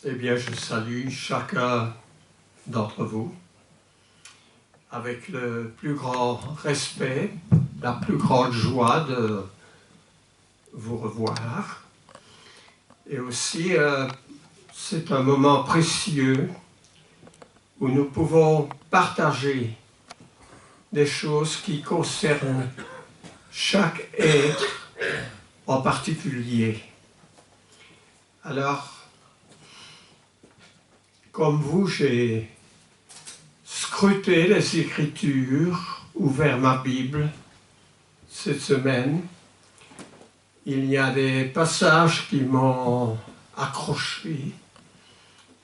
Eh bien, je salue chacun d'entre vous avec le plus grand respect, la plus grande joie de vous revoir. Et aussi, c'est un moment précieux où nous pouvons partager des choses qui concernent chaque être en particulier. Alors, comme vous, j'ai scruté les Écritures, ouvert ma Bible cette semaine. Il y a des passages qui m'ont accroché,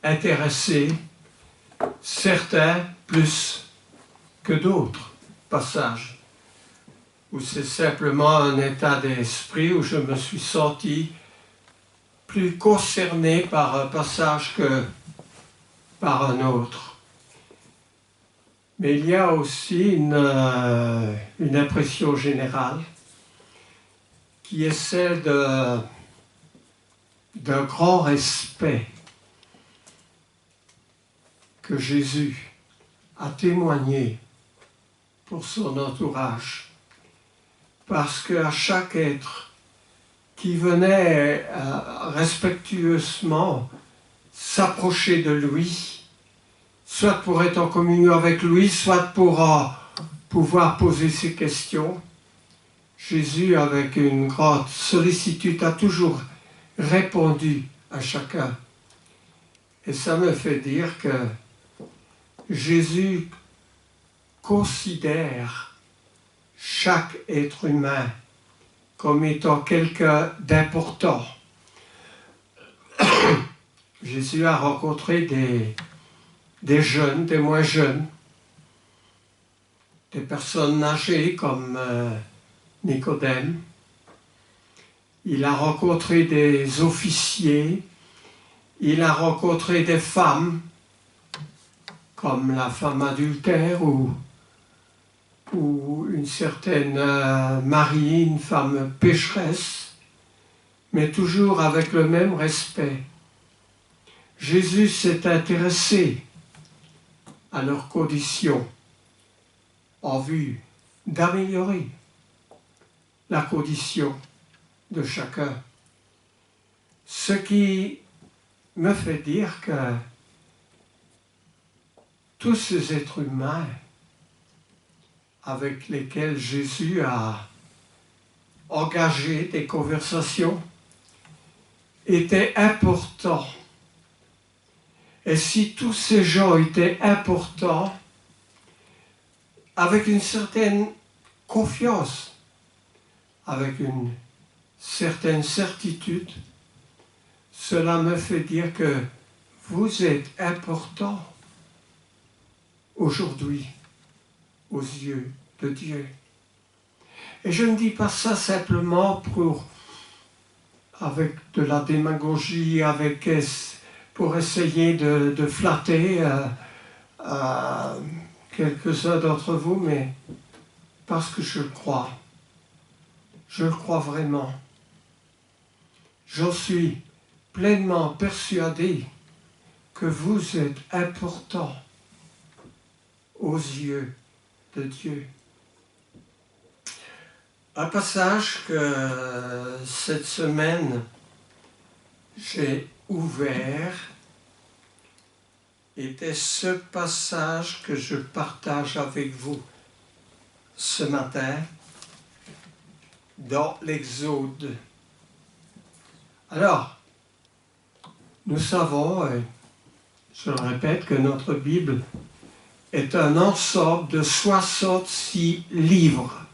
intéressé, certains plus que d'autres passages, où c'est simplement un état d'esprit où je me suis senti plus concerné par un passage que par un autre. Mais il y a aussi une impression générale qui est celle d'un grand respect que Jésus a témoigné pour son entourage. Parce qu'à chaque être qui venait respectueusement s'approcher de lui, soit pour être en communion avec lui, soit pour pouvoir poser ses questions, Jésus, avec une grande sollicitude, a toujours répondu à chacun. Et ça me fait dire que Jésus considère chaque être humain comme étant quelqu'un d'important. Jésus a rencontré des jeunes, des moins jeunes, des personnes âgées comme Nicodème. Il a rencontré des officiers, il a rencontré des femmes, comme la femme adultère ou une certaine Marie, une femme pécheresse, mais toujours avec le même respect. Jésus s'est intéressé à leurs conditions en vue d'améliorer la condition de chacun. Ce qui me fait dire que tous ces êtres humains avec lesquels Jésus a engagé des conversations étaient importants. Et si tous ces gens étaient importants, avec une certaine confiance, avec une certaine certitude, cela me fait dire que vous êtes important aujourd'hui aux yeux de Dieu. Et je ne dis pas ça simplement avec de la démagogie, pour essayer de flatter quelques-uns d'entre vous, mais parce que je le crois. Je le crois vraiment. J'en suis pleinement persuadé que vous êtes important aux yeux de Dieu. Un passage que cette semaine j'ai ouvert était ce passage que je partage avec vous ce matin dans l'Exode. Alors, nous savons, et je le répète, que notre Bible est un ensemble de 66 livres.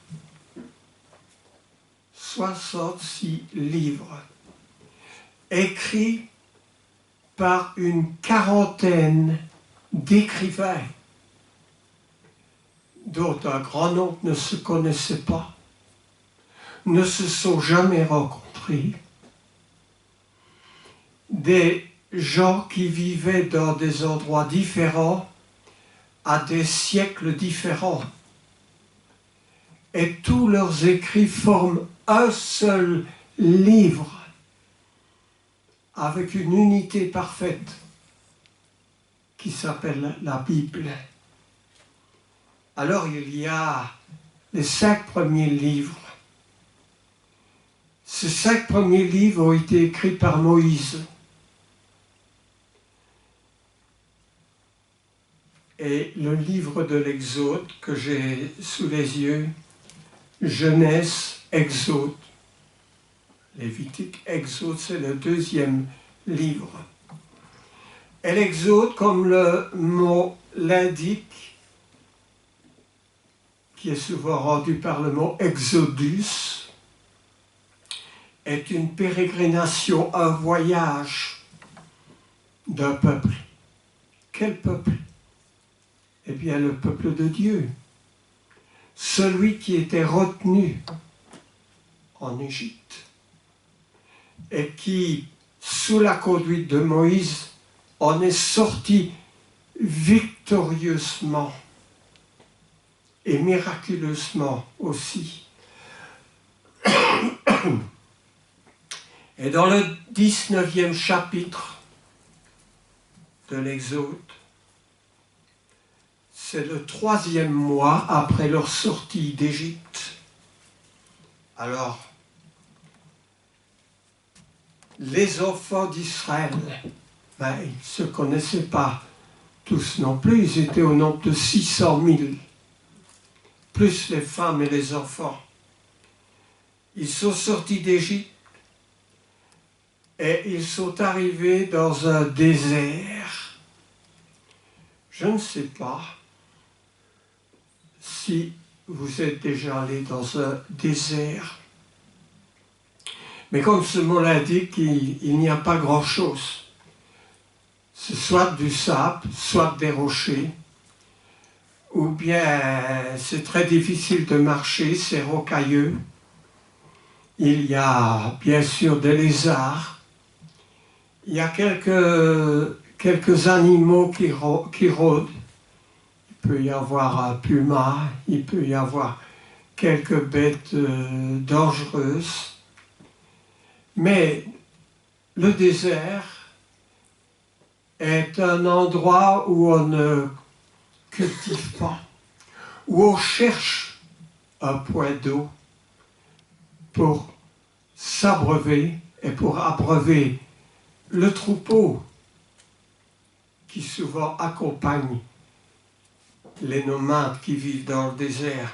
66 livres, écrits par une quarantaine d'écrivains, dont un grand nombre ne se connaissaient pas, ne se sont jamais rencontrés, des gens qui vivaient dans des endroits différents, à des siècles différents. Et tous leurs écrits forment un seul livre avec une unité parfaite qui s'appelle la Bible. Alors il y a les 5 premiers livres. Ces 5 premiers livres ont été écrits par Moïse. Et le livre de l'Exode que j'ai sous les yeux, Genèse, Exode, Lévitique, Exode, c'est le 2e livre. Et l'Exode, comme le mot l'indique, qui est souvent rendu par le mot Exodus, est une pérégrination, un voyage d'un peuple. Quel peuple? Eh bien, le peuple de Dieu. Celui qui était retenu en Égypte et qui, sous la conduite de Moïse, en est sorti victorieusement et miraculeusement aussi. Et dans le 19e chapitre de l'Exode, c'est le 3e mois après leur sortie d'Égypte. Alors, les enfants d'Israël, ils ne se connaissaient pas tous non plus, ils étaient au nombre de 600 000, plus les femmes et les enfants. Ils sont sortis d'Égypte et ils sont arrivés dans un désert. Je ne sais pas si vous êtes déjà allé dans un désert. Mais comme ce mot l'indique, il n'y a pas grand-chose. C'est soit du sable, soit des rochers, ou bien c'est très difficile de marcher, c'est rocailleux. Il y a bien sûr des lézards. Il y a quelques animaux qui rôdent. Il peut y avoir un puma, il peut y avoir quelques bêtes dangereuses. Mais le désert est un endroit où on ne cultive pas, où on cherche un point d'eau pour s'abreuver et pour abreuver le troupeau qui souvent accompagne les nomades qui vivent dans le désert.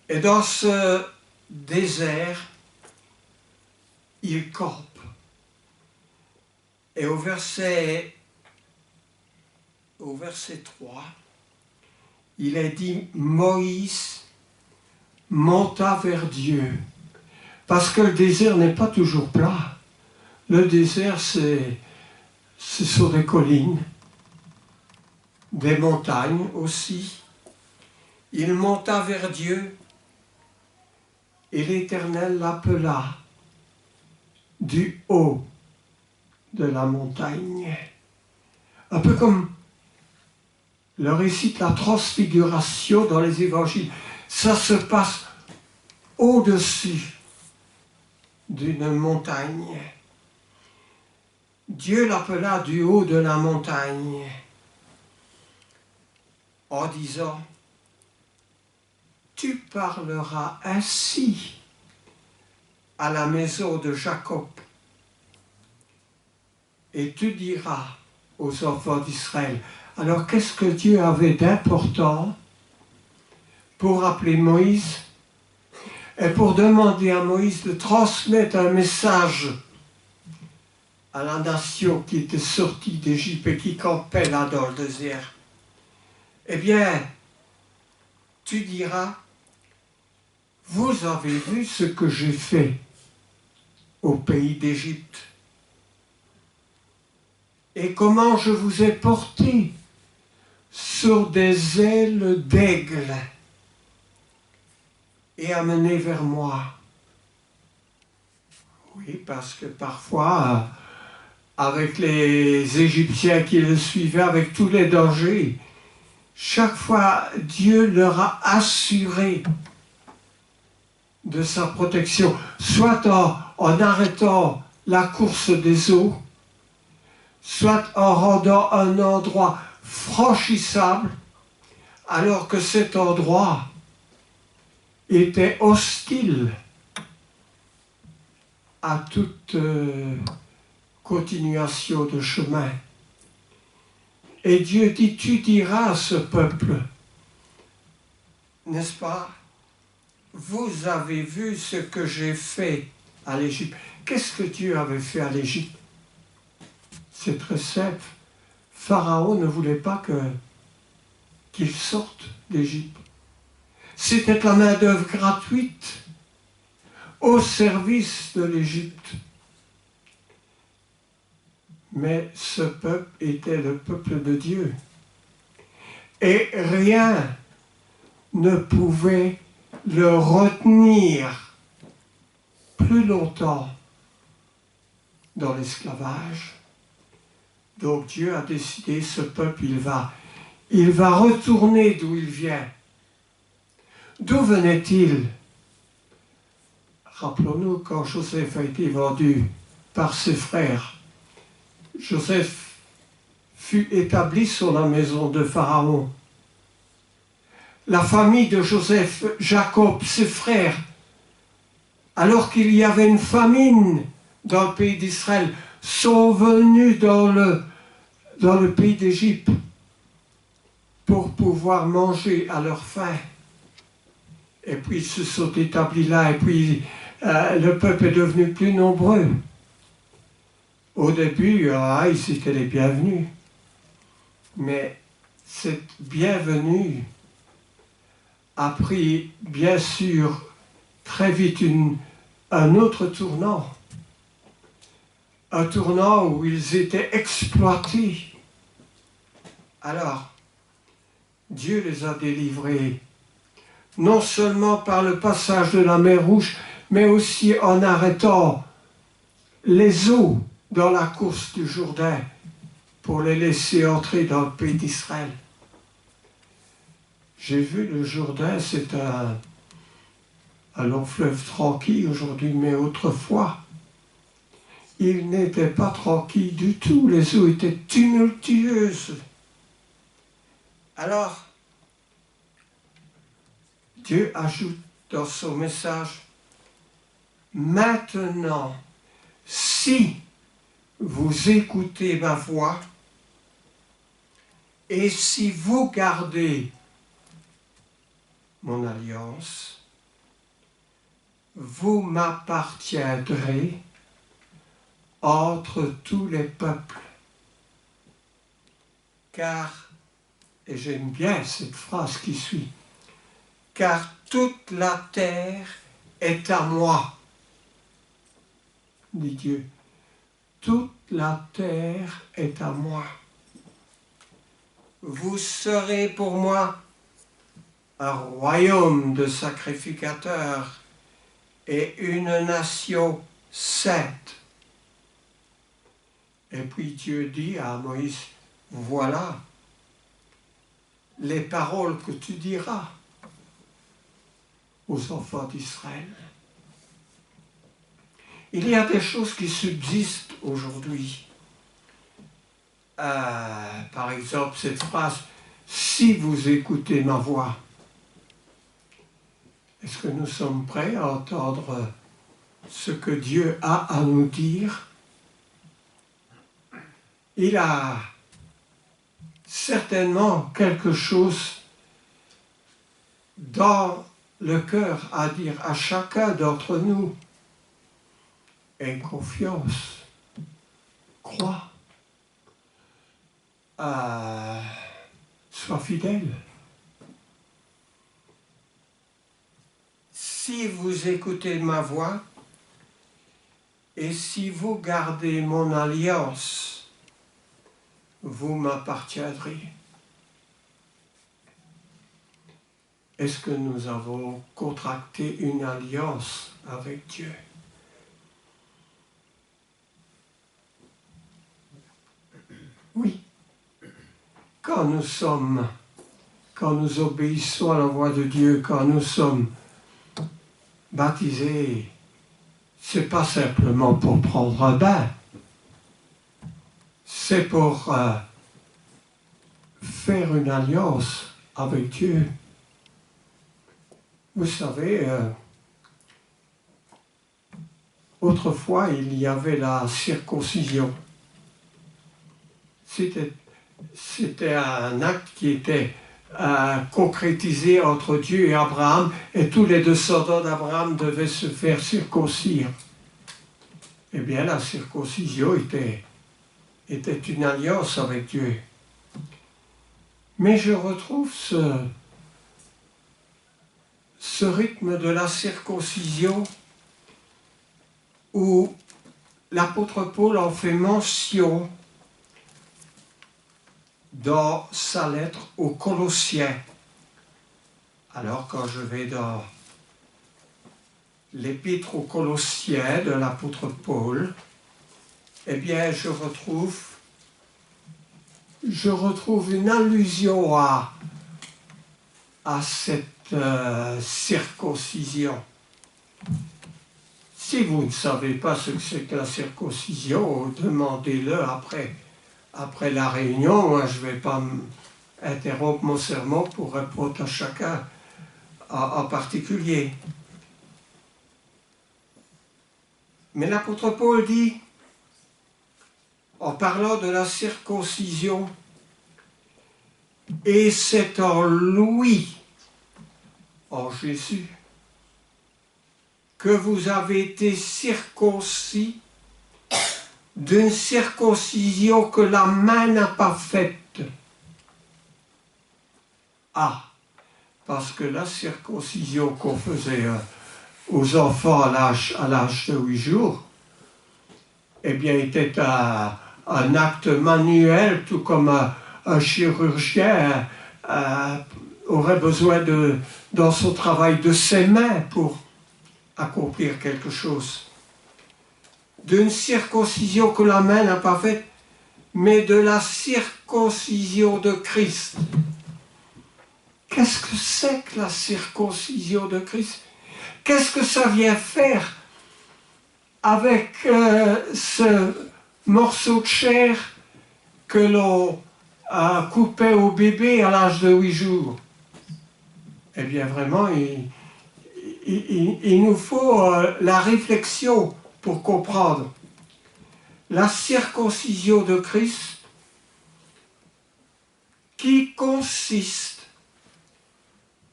Et dans ce désert, ils campent. Et au verset 3, il est dit « Moïse monta vers Dieu ». Parce que le désert n'est pas toujours plat. Le désert, c'est sur des collines, des montagnes aussi. Il monta vers Dieu et l'Éternel l'appela du haut de la montagne. Un peu comme le récit de la transfiguration dans les évangiles. Ça se passe au-dessus d'une montagne. Dieu l'appela du haut de la montagne en disant « Tu parleras ainsi à la maison de Jacob et tu diras aux enfants d'Israël. » Alors qu'est-ce que Dieu avait d'important pour appeler Moïse et pour demander à Moïse de transmettre un message à la nation qui était sortie d'Égypte et qui campait là dans le désert? Eh bien, tu diras, vous avez vu ce que j'ai fait au pays d'Égypte et comment je vous ai porté sur des ailes d'aigle et amené vers moi. Oui, parce que parfois, avec les Égyptiens qui le suivaient, avec tous les dangers, chaque fois, Dieu leur a assuré de sa protection, soit en arrêtant la course des eaux, soit en rendant un endroit franchissable, alors que cet endroit était hostile à toute continuation de chemin. Et Dieu dit, tu diras à ce peuple, n'est-ce pas, vous avez vu ce que j'ai fait à l'Égypte. Qu'est-ce que Dieu avait fait à l'Égypte? C'est très simple. Pharaon ne voulait pas qu'il sorte d'Égypte. C'était la main-d'œuvre gratuite au service de l'Égypte. Mais ce peuple était le peuple de Dieu. Et rien ne pouvait le retenir plus longtemps dans l'esclavage. Donc Dieu a décidé, ce peuple, il va retourner d'où il vient. D'où venait-il? Rappelons-nous quand Joseph a été vendu par ses frères. Joseph fut établi sur la maison de Pharaon. La famille de Joseph, Jacob, ses frères, alors qu'il y avait une famine dans le pays d'Israël, sont venus dans le pays d'Égypte pour pouvoir manger à leur faim. Et puis ils se sont établis là, et puis le peuple est devenu plus nombreux. Au début, ils étaient les bienvenus. Mais cette bienvenue a pris, bien sûr, très vite un autre tournant. Un tournant où ils étaient exploités. Alors, Dieu les a délivrés, non seulement par le passage de la mer Rouge, mais aussi en arrêtant les eaux dans la course du Jourdain pour les laisser entrer dans le pays d'Israël. J'ai vu le Jourdain, c'est un long fleuve tranquille aujourd'hui, mais autrefois, il n'était pas tranquille du tout, les eaux étaient tumultueuses. Alors, Dieu ajoute dans son message, maintenant, si vous écoutez ma voix, et si vous gardez mon alliance, vous m'appartiendrez entre tous les peuples. Car, et j'aime bien cette phrase qui suit, car toute la terre est à moi, dit Dieu. Toute la terre est à moi. Vous serez pour moi un royaume de sacrificateurs et une nation sainte. Et puis Dieu dit à Moïse, voilà les paroles que tu diras aux enfants d'Israël. Il y a des choses qui subsistent aujourd'hui. Par exemple, cette phrase, si vous écoutez ma voix, est-ce que nous sommes prêts à entendre ce que Dieu a à nous dire? Il a certainement quelque chose dans le cœur à dire à chacun d'entre nous. Aie confiance, crois, sois fidèle. Si vous écoutez ma voix et si vous gardez mon alliance, vous m'appartiendrez. Est-ce que nous avons contracté une alliance avec Dieu? Oui. Quand nous obéissons à la voix de Dieu, quand nous sommes baptisés, c'est pas simplement pour prendre un bain, c'est pour faire une alliance avec Dieu. Vous savez, autrefois, il y avait la circoncision. C'était un acte qui était concrétisé entre Dieu et Abraham, et tous les descendants d'Abraham devaient se faire circoncire. Eh bien, la circoncision était une alliance avec Dieu. Mais je retrouve ce rythme de la circoncision où l'apôtre Paul en fait mention dans sa lettre aux Colossiens. Alors, quand je vais dans l'épître aux Colossiens de l'apôtre Paul, eh bien, je retrouve une allusion à cette circoncision. Si vous ne savez pas ce que c'est que la circoncision, demandez-le après la réunion. Moi, je ne vais pas interrompre mon sermon pour répondre à chacun en particulier. Mais l'apôtre Paul dit, en parlant de la circoncision, et c'est en lui, en Jésus, que vous avez été circoncis d'une circoncision que la main n'a pas faite. Ah, parce que la circoncision qu'on faisait aux enfants à l'âge de 8 jours, eh bien, était un acte manuel, tout comme un chirurgien aurait besoin dans son travail de ses mains pour accomplir quelque chose. D'une circoncision que la main n'a pas faite, mais de la circoncision de Christ. Qu'est-ce que c'est que la circoncision de Christ? Qu'est-ce que ça vient faire avec ce morceau de chair que l'on coupait au bébé à l'âge de 8 jours? Eh bien, vraiment, il nous faut la réflexion pour comprendre. La circoncision de Christ qui consiste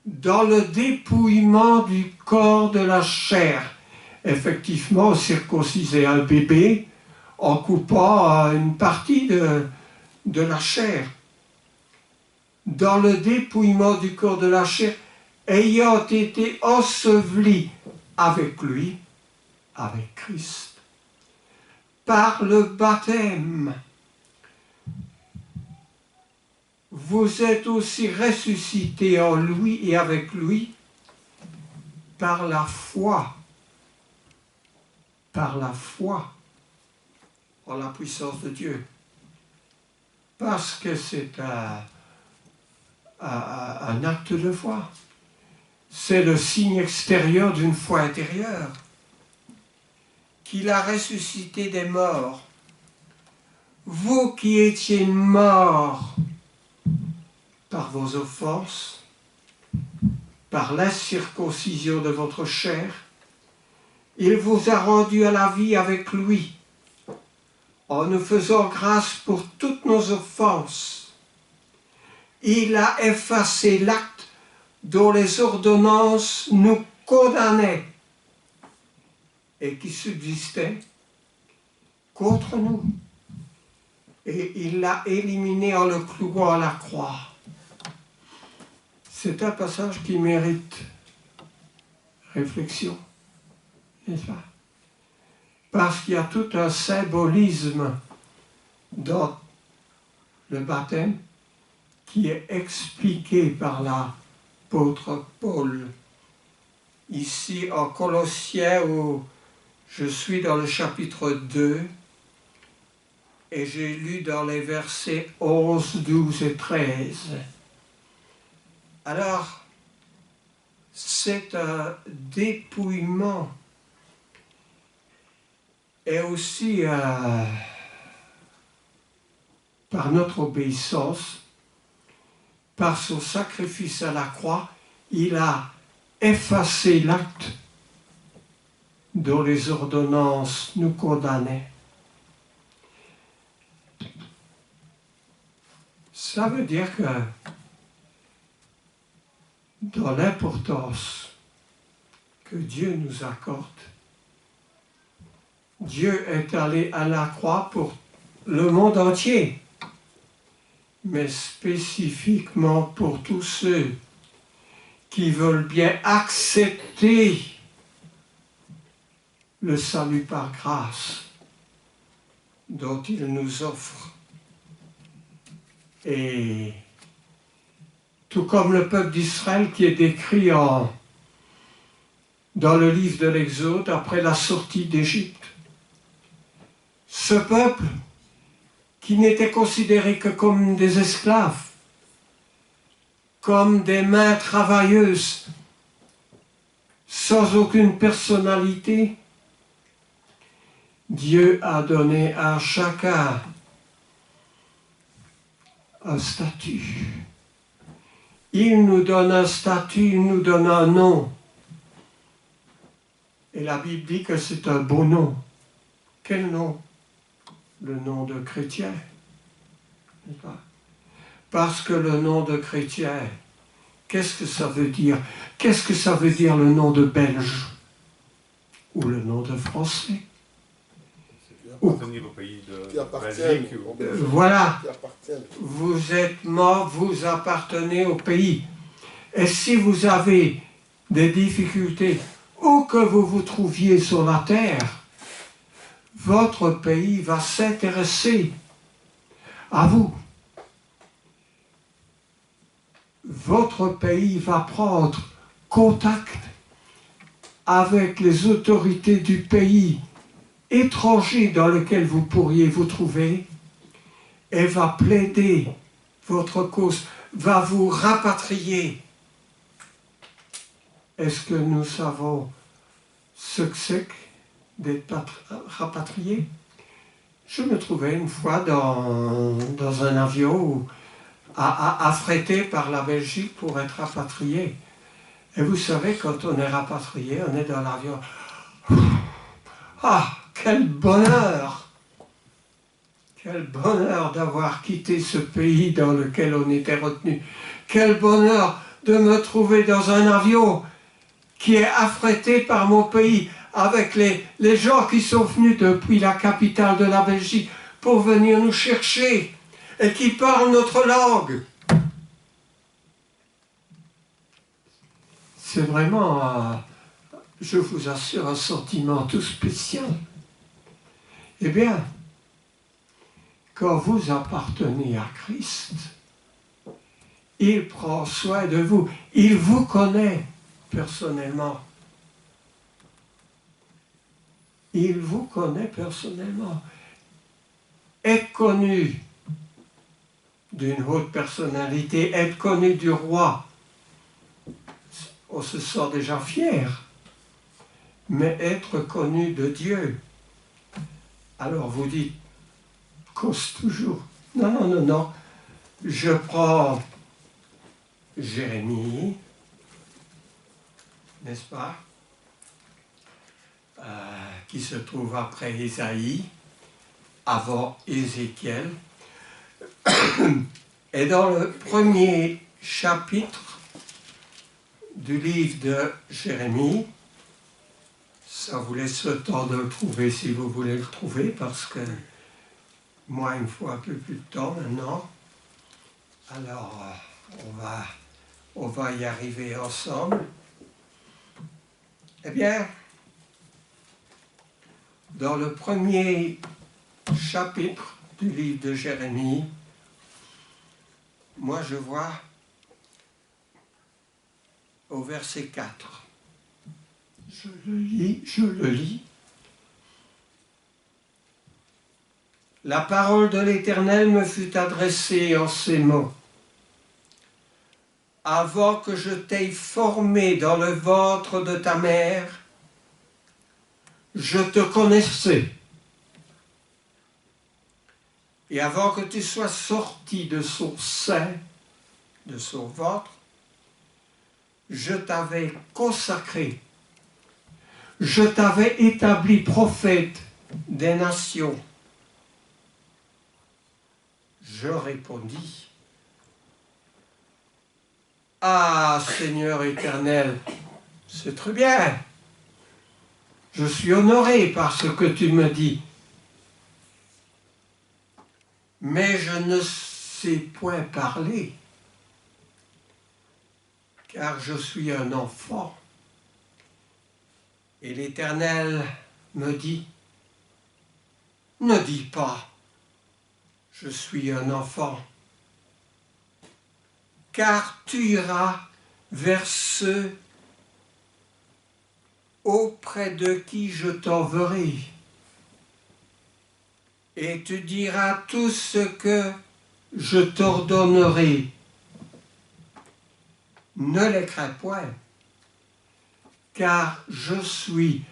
dans le dépouillement du corps de la chair. Effectivement, circonciser un bébé en coupant une partie de la chair. Dans le dépouillement du corps de la chair, ayant été enseveli avec lui, avec Christ, par le baptême. Vous êtes aussi ressuscités en lui et avec lui par la foi. Par la foi en la puissance de Dieu. Parce que c'est un acte de foi. C'est le signe extérieur d'une foi intérieure. Qu'il a ressuscité des morts. Vous qui étiez morts par vos offenses, par l'incirconcision de votre chair, il vous a rendu à la vie avec lui, en nous faisant grâce pour toutes nos offenses. Il a effacé l'acte dont les ordonnances nous condamnaient et qui subsistait contre nous. Et il l'a éliminé en le clouant à la croix. C'est un passage qui mérite réflexion, n'est-ce pas? Parce qu'il y a tout un symbolisme dans le baptême qui est expliqué par l'apôtre Paul. Ici en Colossiens, où je suis dans le chapitre 2, et j'ai lu dans les versets 11, 12 et 13. Alors, c'est un dépouillement Et aussi, par notre obéissance, par son sacrifice à la croix, il a effacé l'acte dont les ordonnances nous condamnaient. Ça veut dire que dans l'importance que Dieu nous accorde, Dieu est allé à la croix pour le monde entier, mais spécifiquement pour tous ceux qui veulent bien accepter le salut par grâce dont il nous offre. Et tout comme le peuple d'Israël qui est décrit dans le livre de l'Exode après la sortie d'Égypte, ce peuple qui n'était considéré que comme des esclaves, comme des mains travailleuses, sans aucune personnalité, Dieu a donné à chacun un statut. Il nous donne un statut, il nous donne un nom. Et la Bible dit que c'est un beau nom. Quel nom? Le nom de chrétien. N'est-ce pas? Parce que le nom de chrétien, qu'est-ce que ça veut dire? Qu'est-ce que ça veut dire le nom de belge? Ou le nom de français? Appartenir au pays de Belgique. Voilà, vous êtes mort, vous appartenez au pays. Et si vous avez des difficultés, où que vous vous trouviez sur la terre, votre pays va s'intéresser à vous. Votre pays va prendre contact avec les autorités du pays étranger dans lequel vous pourriez vous trouver et va plaider votre cause, va vous rapatrier. Est-ce que nous savons ce que c'est que d'être rapatrié? Je me trouvais une fois dans un avion affrété par la Belgique pour être rapatrié. Et vous savez, quand on est rapatrié, on est dans l'avion. Ah, quel bonheur! Quel bonheur d'avoir quitté ce pays dans lequel on était retenu. Quel bonheur de me trouver dans un avion qui est affrété par mon pays, avec les gens qui sont venus depuis la capitale de la Belgique pour venir nous chercher et qui parlent notre langue. C'est vraiment, je vous assure, un sentiment tout spécial. Eh bien, quand vous appartenez à Christ, il prend soin de vous. Il vous connaît personnellement. Il vous connaît personnellement. Être connu d'une haute personnalité, être connu du roi, on se sent déjà fier. Mais être connu de Dieu, alors vous dites, cause toujours. Non, non, non, non. Je prends Jérémie, n'est-ce pas, qui se trouve après Ésaïe, avant Ézéchiel. Et dans le premier chapitre du livre de Jérémie, ça vous laisse le temps de le trouver si vous voulez le trouver, parce que moi, il me faut un peu plus de temps maintenant. Alors, on va y arriver ensemble. Eh bien, dans le premier chapitre du livre de Jérémie, moi je vois au verset 4. Je le lis. La parole de l'Éternel me fut adressée en ces mots. Avant que je t'aie formé dans le ventre de ta mère, je te connaissais. Et avant que tu sois sorti de son sein, de son ventre, je t'avais consacré, je t'avais établi prophète des nations. Je répondis, ah Seigneur éternel, c'est très bien, je suis honoré par ce que tu me dis, mais je ne sais point parler, car je suis un enfant. Et l'Éternel me dit, ne dis pas, je suis un enfant, car tu iras vers ceux auprès de qui je t'enverrai, et tu diras tout ce que je t'ordonnerai. Ne les crains point, car je suis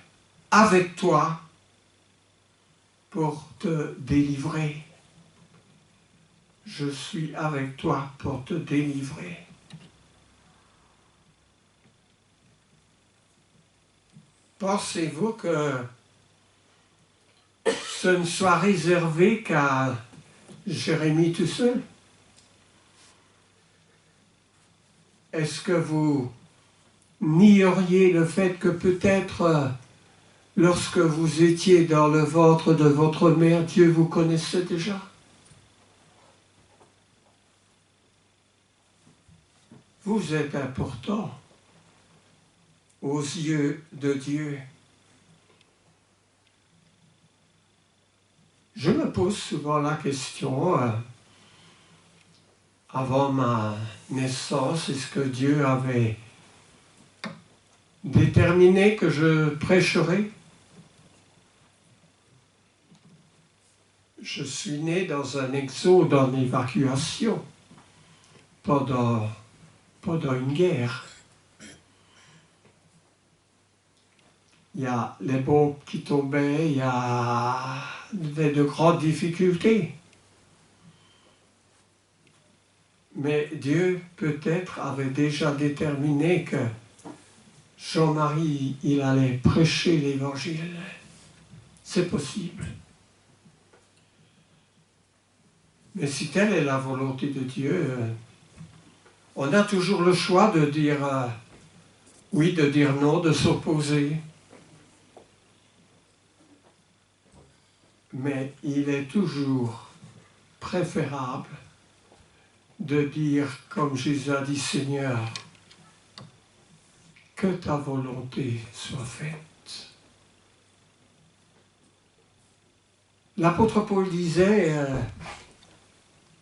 avec toi pour te délivrer. Je suis avec toi pour te délivrer. Pensez-vous que ce ne soit réservé qu'à Jérémie tout seul? Est-ce que vous nieriez le fait que peut-être lorsque vous étiez dans le ventre de votre mère, Dieu vous connaissait déjà? Vous êtes important aux yeux de Dieu. Je me pose souvent la question, avant ma naissance, est-ce que Dieu avait déterminé que je prêcherais? Je suis né dans un exode en évacuation pendant une guerre. Il y a les bombes qui tombaient, il y avait de grandes difficultés. Mais Dieu, peut-être, avait déjà déterminé que Jean-Marie, il allait prêcher l'Évangile. C'est possible. Mais si telle est la volonté de Dieu, on a toujours le choix de dire oui, de dire non, de s'opposer. Mais il est toujours préférable de dire, comme Jésus a dit, Seigneur, que ta volonté soit faite. L'apôtre Paul disait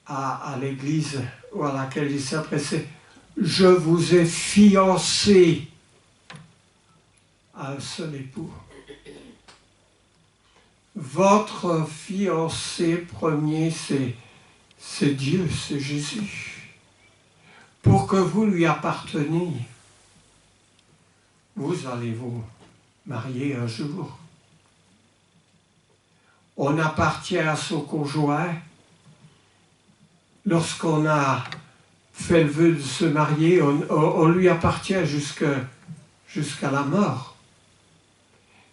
à l'église à laquelle il s'adressait, je vous ai fiancé à un seul époux. Votre fiancé premier, c'est Dieu, c'est Jésus. Pour que vous lui apparteniez, vous allez vous marier un jour. On appartient à son conjoint. Lorsqu'on a fait le vœu de se marier, on lui appartient jusqu'à la mort.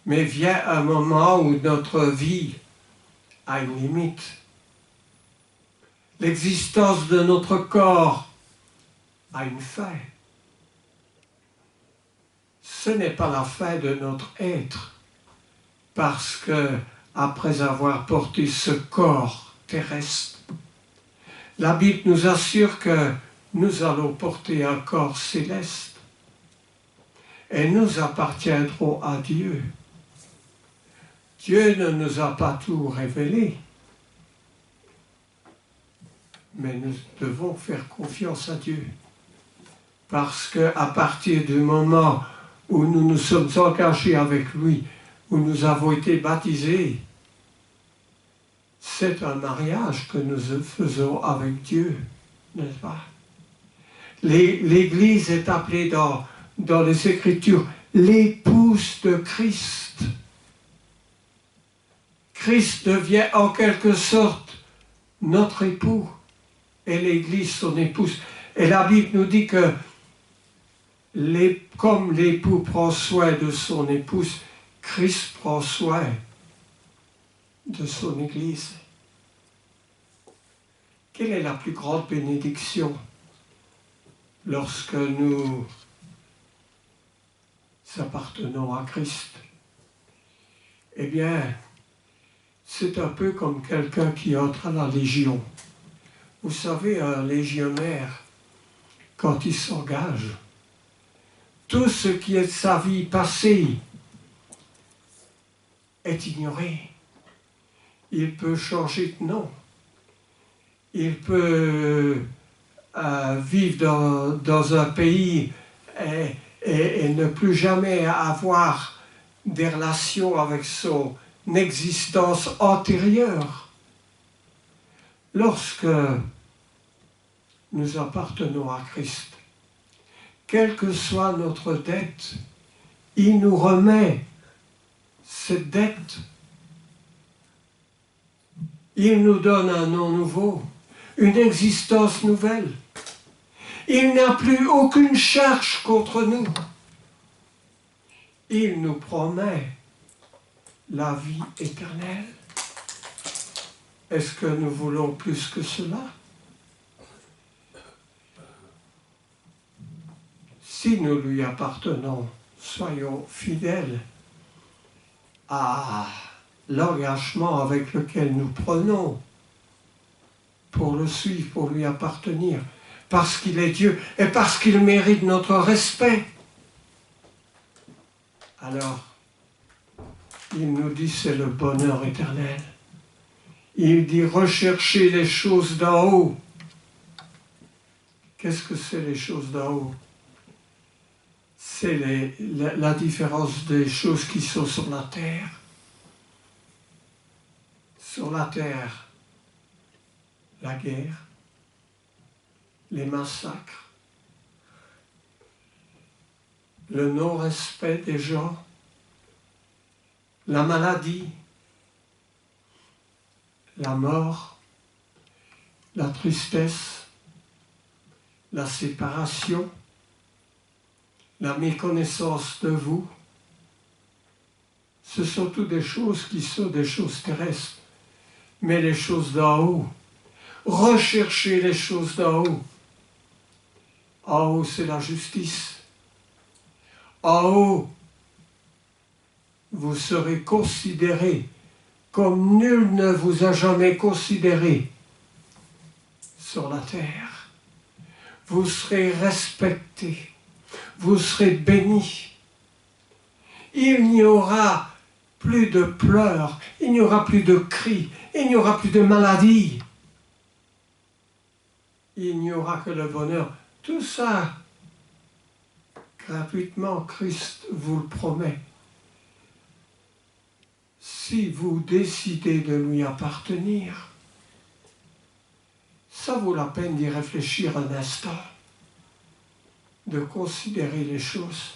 Mais vient un moment où notre vie a une limite. L'existence de notre corps a une fin. Ce n'est pas la fin de notre être, parce que après avoir porté ce corps terrestre, la Bible nous assure que nous allons porter un corps céleste et nous appartiendrons à Dieu. Dieu ne nous a pas tout révélé, mais nous devons faire confiance à Dieu. Parce qu'à partir du moment où nous nous sommes engagés avec lui, où nous avons été baptisés, c'est un mariage que nous faisons avec Dieu, n'est-ce pas? L'Église est appelée dans les Écritures l'épouse de Christ. Christ devient en quelque sorte notre époux et l'Église son épouse. Et la Bible nous dit que comme l'époux prend soin de son épouse, Christ prend soin de son Église. Quelle est la plus grande bénédiction lorsque nous appartenons à Christ? Eh bien, c'est un peu comme quelqu'un qui entre à la Légion. Vous savez, un légionnaire, quand il s'engage, tout ce qui est de sa vie passée est ignoré. Il peut changer de nom. Il peut vivre dans un pays et ne plus jamais avoir des relations avec son existence antérieure. Lorsque nous appartenons à Christ, quelle que soit notre dette, il nous remet cette dette. Il nous donne un nom nouveau, une existence nouvelle. Il n'a plus aucune charge contre nous. Il nous promet la vie éternelle. Est-ce que nous voulons plus que cela? Si nous lui appartenons, soyons fidèles à l'engagement avec lequel nous prenons pour le suivre, pour lui appartenir, parce qu'il est Dieu et parce qu'il mérite notre respect. Alors, il nous dit c'est le bonheur éternel. Il dit recherchez les choses d'en haut. Qu'est-ce que c'est les choses d'en haut? C'est la différence des choses qui sont sur la terre. Sur la terre, la guerre, les massacres, le non-respect des gens, la maladie, la mort, la tristesse, la séparation, la méconnaissance de vous. Ce sont toutes des choses qui sont des choses terrestres. Mais les choses d'en haut, recherchez les choses d'en haut. En haut, c'est la justice. En haut, vous serez considérés comme nul ne vous a jamais considéré sur la terre. Vous serez respectés, vous serez bénis. Il n'y aura plus de pleurs, il n'y aura plus de cris, il n'y aura plus de maladies. Il n'y aura que le bonheur. Tout ça, gratuitement, Christ vous le promet. Si vous décidez de lui appartenir, ça vaut la peine d'y réfléchir un instant, de considérer les choses,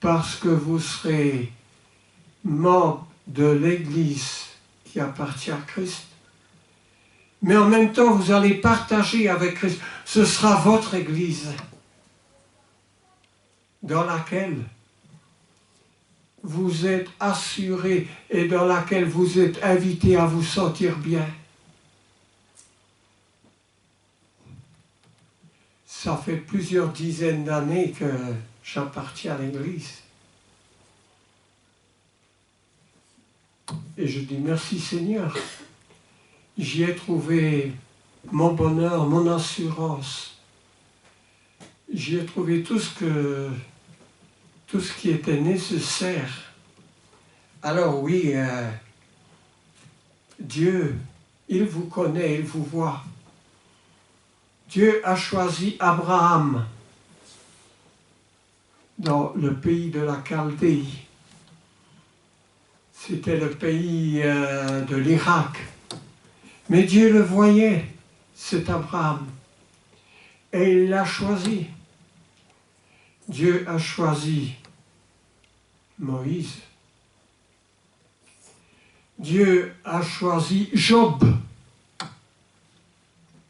parce que vous serez membre de l'Église qui appartient à Christ, mais en même temps vous allez partager avec Christ. Ce sera votre Église dans laquelle vous êtes assurés et dans laquelle vous êtes invités à vous sentir bien. Ça fait plusieurs dizaines d'années que j'appartiens à l'Église. Et je dis merci Seigneur. J'y ai trouvé mon bonheur, mon assurance. J'y ai trouvé tout ce qui était nécessaire. Alors oui, Dieu, il vous connaît, il vous voit. Dieu a choisi Abraham dans le pays de la Chaldée. C'était le pays de l'Irak. Mais Dieu le voyait, cet Abraham. Et il l'a choisi. Dieu a choisi Moïse. Dieu a choisi Job.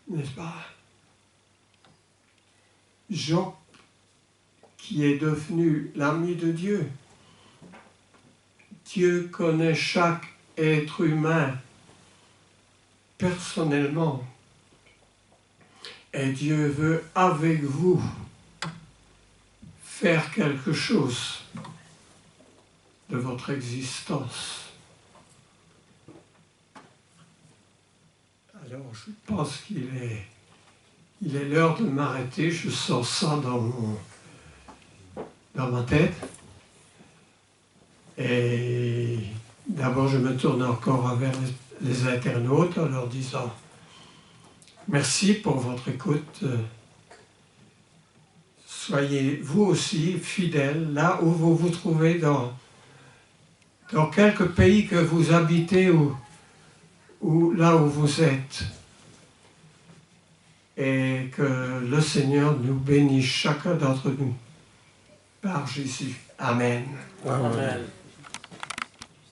n'est-ce pas? Job, qui est devenu l'ami de Dieu. Dieu connaît chaque être humain personnellement. Et Dieu veut, avec vous, faire quelque chose de votre existence. Alors, je pense qu'il est l'heure de m'arrêter. Je sens ça dans ma tête. Et d'abord, je me tourne encore vers les internautes en leur disant merci pour votre écoute. Soyez vous aussi fidèles là où vous vous trouvez dans quelque pays que vous habitez ou là où vous êtes. Et que le Seigneur nous bénisse chacun d'entre nous. Par Jésus. Amen. Amen.